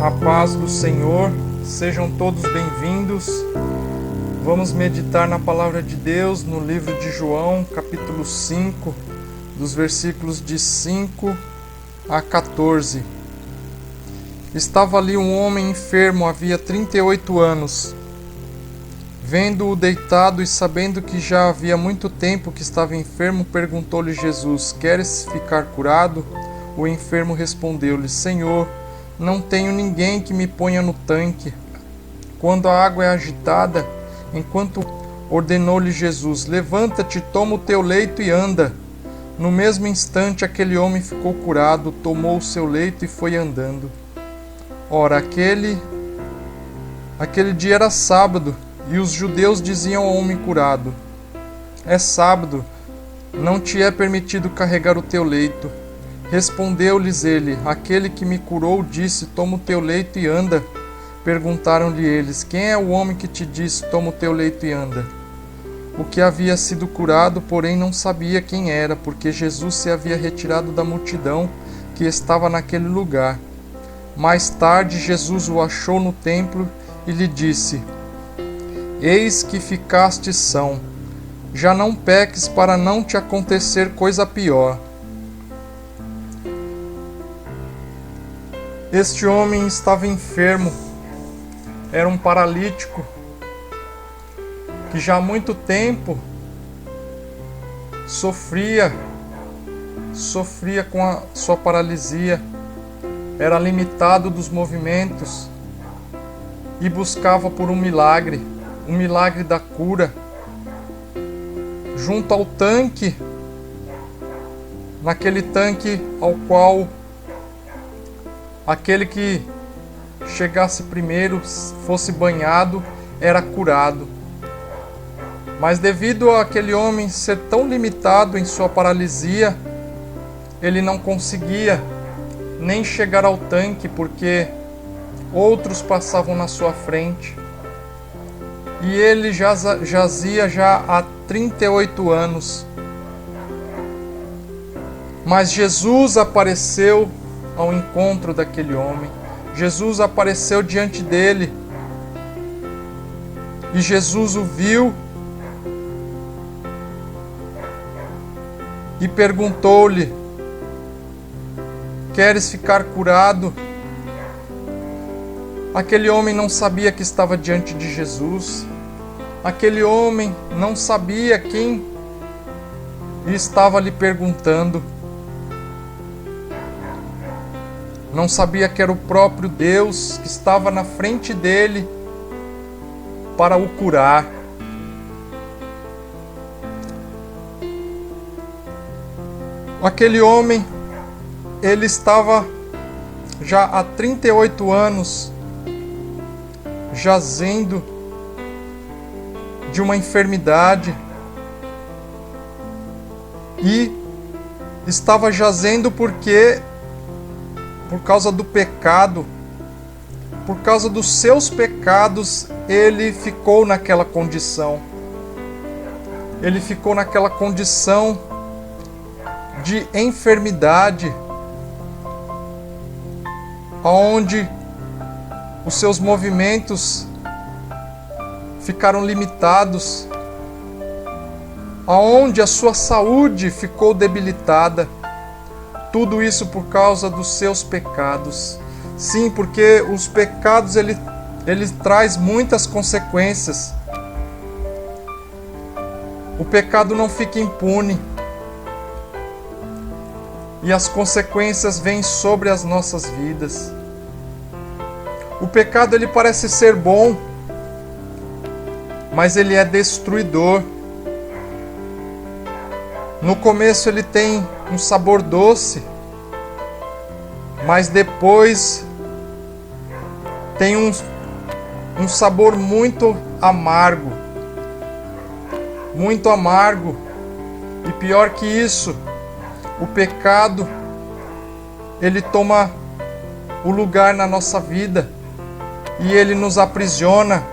A paz do Senhor, sejam todos bem-vindos. Vamos meditar na palavra de Deus no livro de João, capítulo 5, dos versículos de 5 a 14. Estava ali um homem enfermo, havia 38 anos. Vendo-o deitado e sabendo que já havia muito tempo que estava enfermo, perguntou-lhe Jesus: Queres ficar curado? O enfermo respondeu-lhe: Senhor, não tenho ninguém que me ponha no tanque quando a água é agitada. Enquanto ordenou-lhe Jesus: Levanta-te, toma o teu leito e anda. No mesmo instante aquele homem ficou curado, tomou o seu leito e foi andando. Ora, aquele dia era sábado, e os judeus diziam ao homem curado: É sábado, não te é permitido carregar o teu leito. Respondeu-lhes ele: Aquele que me curou disse: Toma o teu leito e anda. Perguntaram-lhe eles: Quem é o homem que te disse: Toma o teu leito e anda? O que havia sido curado, porém, não sabia quem era, porque Jesus se havia retirado da multidão que estava naquele lugar. Mais tarde, Jesus o achou no templo e lhe disse: Eis que ficaste são. Já não peques, para não te acontecer coisa pior. Este homem estava enfermo, era um paralítico, que já há muito tempo sofria com a sua paralisia, era limitado dos movimentos e buscava por um milagre da cura. Junto ao tanque, naquele tanque ao qual aquele que chegasse primeiro, fosse banhado, era curado. Mas devido àquele homem ser tão limitado em sua paralisia, ele não conseguia nem chegar ao tanque, porque outros passavam na sua frente. E ele jazia já há 38 anos. Mas Jesus apareceu ao encontro daquele homem. Jesus apareceu diante dele. E Jesus o viu e perguntou-lhe: Queres ficar curado? Aquele homem não sabia que estava diante de Jesus. Aquele homem não sabia quem estava lhe perguntando. Não sabia que era o próprio Deus que estava na frente dele para o curar. Aquele homem, ele estava já há 38 anos jazendo de uma enfermidade e estava jazendo por causa do pecado, por causa dos seus pecados, ele ficou naquela condição. Ele ficou naquela condição de enfermidade, onde os seus movimentos ficaram limitados, onde a sua saúde ficou debilitada. Tudo isso por causa dos seus pecados. Sim, porque os pecados ele traz muitas consequências. O pecado não fica impune. E as consequências vêm sobre as nossas vidas. O pecado ele parece ser bom, mas ele é destruidor. No começo ele tem um sabor doce, mas depois tem um sabor muito amargo. Muito amargo. E pior que isso, o pecado, ele toma o lugar na nossa vida e ele nos aprisiona.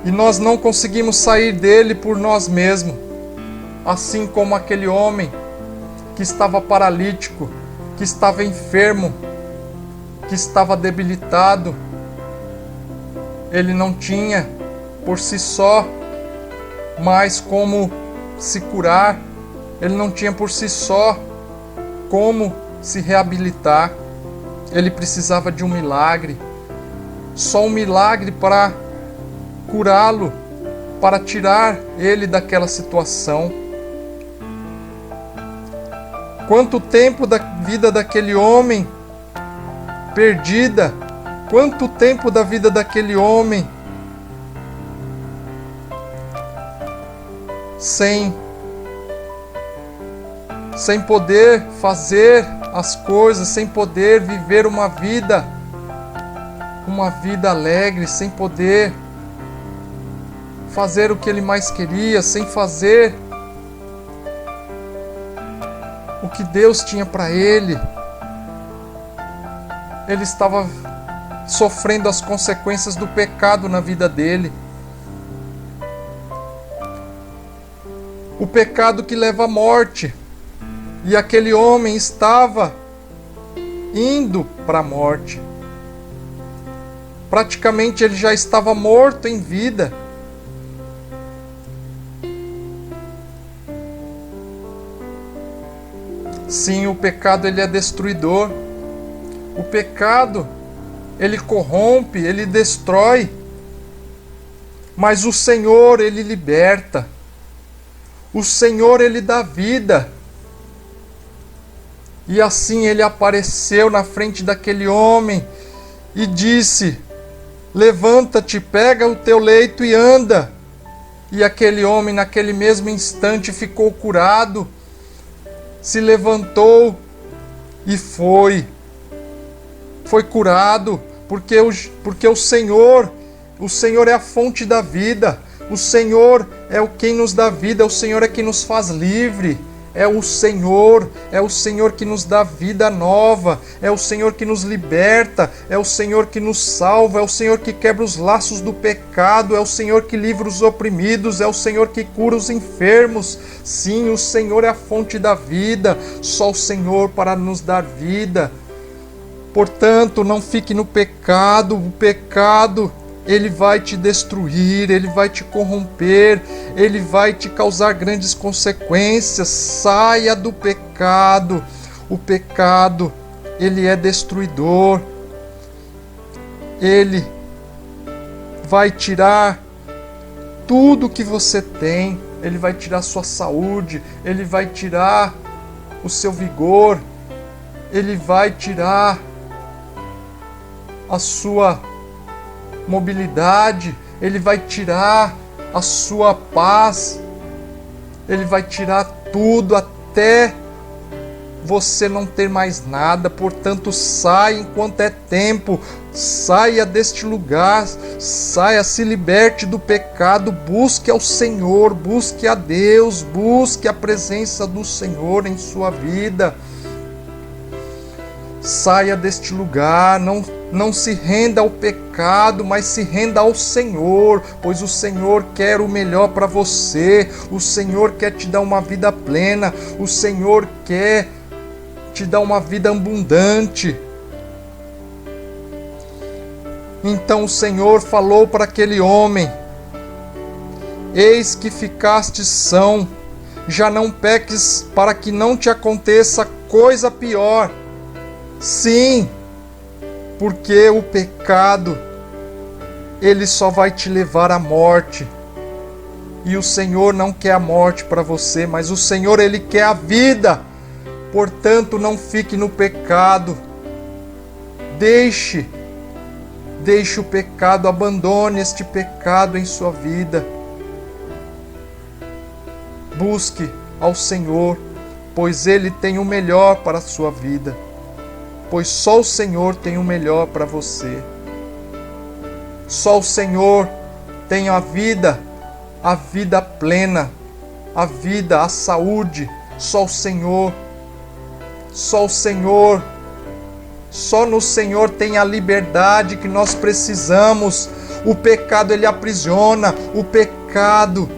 E nós não conseguimos sair dele por nós mesmos. Assim como aquele homem que estava paralítico, que estava enfermo que estava debilitado. Ele não tinha por si só mais como se curar. Ele não tinha por si só como se reabilitar. Ele precisava de um milagre. Só um milagre para curá-lo, para tirar ele daquela situação. Quanto tempo da vida daquele homem perdida, quanto tempo da vida daquele homem sem poder fazer as coisas, sem poder viver uma vida alegre, sem poder fazer o que ele mais queria, sem fazer o que Deus tinha para ele. Ele estava sofrendo as consequências do pecado na vida dele. O pecado que leva à morte. E aquele homem estava indo para a morte. Praticamente ele já estava morto em vida. Sim, o pecado ele é destruidor. O pecado ele corrompe, ele destrói. Mas o Senhor ele liberta. O Senhor ele dá vida. E assim ele apareceu na frente daquele homem e disse: levanta-te, pega o teu leito e anda. E aquele homem naquele mesmo instante ficou curado, se levantou e foi curado, porque o Senhor é a fonte da vida. O Senhor é quem nos dá vida, o Senhor é quem nos faz livre. É o Senhor que nos dá vida nova, é o Senhor que nos liberta, é o Senhor que nos salva, é o Senhor que quebra os laços do pecado, é o Senhor que livra os oprimidos, é o Senhor que cura os enfermos. Sim, o Senhor é a fonte da vida, só o Senhor para nos dar vida. Portanto, não fique no pecado, o pecado ele vai te destruir, ele vai te corromper, ele vai te causar grandes consequências. Saia do pecado. O pecado, ele é destruidor. Ele vai tirar tudo que você tem. Ele vai tirar sua saúde, ele vai tirar o seu vigor, ele vai tirar a sua mobilidade, ele vai tirar a sua paz, ele vai tirar tudo até você não ter mais nada. Portanto, saia enquanto é tempo, saia deste lugar, saia, se liberte do pecado, busque ao Senhor, busque a Deus, busque a presença do Senhor em sua vida. Saia deste lugar, não se renda ao pecado, mas se renda ao Senhor, pois o Senhor quer o melhor para você, o Senhor quer te dar uma vida plena, o Senhor quer te dar uma vida abundante. Então o Senhor falou para aquele homem: eis que ficaste são, já não peques, para que não te aconteça coisa pior. Sim, porque o pecado, ele só vai te levar à morte. E o Senhor não quer a morte para você, mas o Senhor, ele quer a vida. Portanto, não fique no pecado. Deixe o pecado, abandone este pecado em sua vida. Busque ao Senhor, pois ele tem o melhor para a sua vida. Pois só o Senhor tem o melhor para você. Só o Senhor tem a vida plena, a vida, a saúde. Só o Senhor, só no Senhor tem a liberdade que nós precisamos. O pecado ele aprisiona, o pecado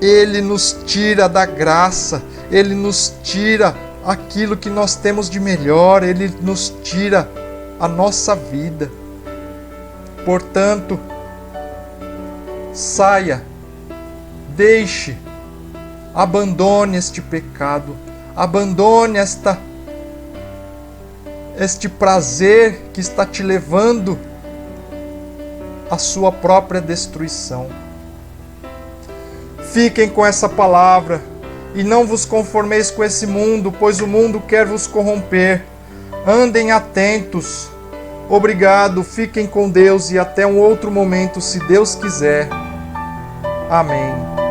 ele nos tira da graça, ele nos tira aquilo que nós temos de melhor, ele nos tira a nossa vida. Portanto, saia, deixe, abandone este pecado, abandone este prazer que está te levando à sua própria destruição. Fiquem com essa palavra e não vos conformeis com esse mundo, pois o mundo quer vos corromper. Andem atentos. Obrigado, fiquem com Deus e até um outro momento, se Deus quiser. Amém.